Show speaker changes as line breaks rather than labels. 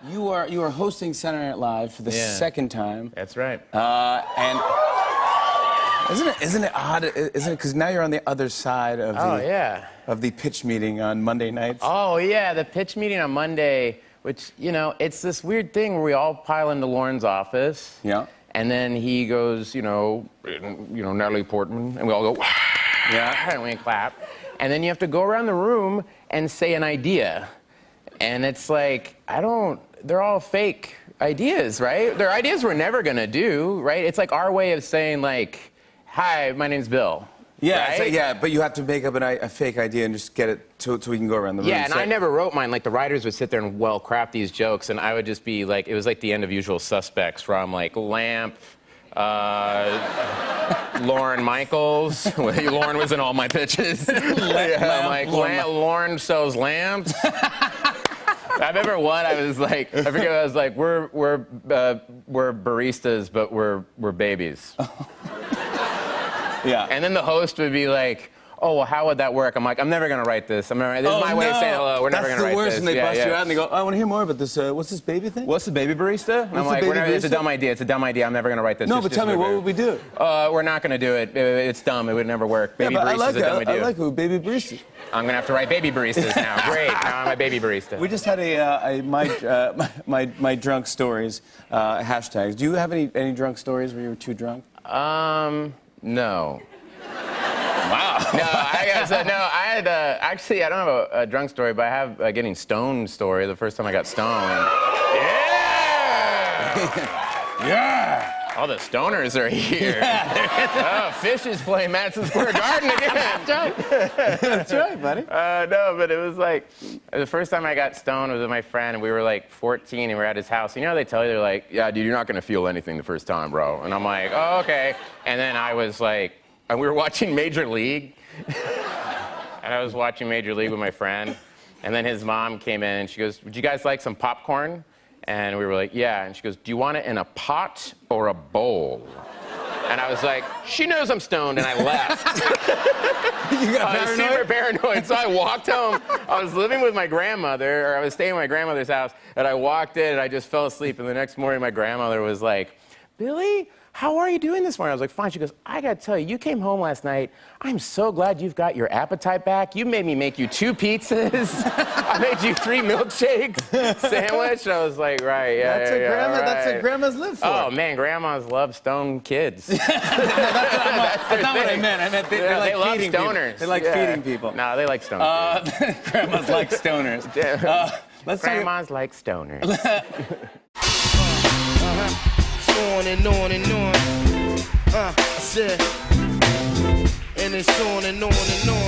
You are hosting Saturday Night Live for the second time.
That's right.
And isn't it odd? Isn't it? Because now you're on the other side of of the pitch meeting on Monday nights.
Oh yeah, the pitch meeting on Monday, which it's this weird thing where we all pile into Lorne's office.
Yeah.
And then he goes, Natalie Portman, and we all go, yeah, and we clap. And then you have to go around the room and say an idea. And it's like, they're all fake ideas, right? They're ideas we're never gonna do, right? It's like our way of saying like, hi, my name's Bill.
Yeah,
right?
but you have to make up a fake idea and just get it so we can go around the room.
Yeah, and I never wrote mine. Like, the writers would sit there and craft these jokes, and I would just be like, it was like the end of Usual Suspects, where I'm like, lamp, Lorne Michaels. Lorne was in all my pitches. I'm like, Lorne sells lamps. I remember one. I was like, I forget. I was like, we're baristas, but we're babies.
Yeah.
And then the host would be like, oh, well, how would that work? I'm like, I'm never going to write this. This is my way of saying hello. We're never going to write this.
That's the worst, and they bust you out and they go, I want to hear more about this. What's this baby thing?
What's the baby barista? And I'm like, it's a dumb idea. It's a dumb idea. I'm never going to write this.
No, but tell me, what would we do?
We're not going to do it. It's dumb. It would never work. Baby barista's a dumb idea.
I like it with baby baristas.
I'm going to have to write baby baristas now. Great. Now I'm a baby barista.
We just had my drunk stories hashtags. Do you have any drunk stories where you were too drunk?
No.
Wow.
No, I had actually, I don't have a drunk story, but I have a getting stoned story. The first time I got stoned. Yeah!
Yeah!
All the stoners are here. Yeah. Oh, Fish is playing Madison Square Garden again.
That's right, buddy.
No, but it was like, the first time I got stoned was with my friend, and we were like 14, and we were at his house. You know how they tell you, they're like, yeah, dude, you're not gonna feel anything the first time, bro. And I'm like, oh, okay. And then I was like, and we were watching Major League. And I was watching Major League with my friend. And then his mom came in and she goes, would you guys like some popcorn? And we were like, yeah. And she goes, do you want it in a pot or a bowl? And I was like, she knows I'm stoned, and I left.
You got
I was super paranoid. So I walked home. I was living with my grandmother, or I was staying at my grandmother's house, and I walked in and I just fell asleep. And the next morning my grandmother was like, Billy, how are you doing this morning? I was like, fine. She goes, I gotta tell you, you came home last night. I'm so glad you've got your appetite back. You made me make you 2 pizzas. I made you 3 milkshakes, sandwich. I was like, right, yeah,
That's what grandmas live for.
Oh, man, grandmas love stoned kids.
That's not what I meant. I meant they like
love
feeding
stoners.
People. They like feeding people.
No, they like stoners.
Grandmas like stoners.
Grandmas like stoners.
On and on and on. I said, and it's on and on and on.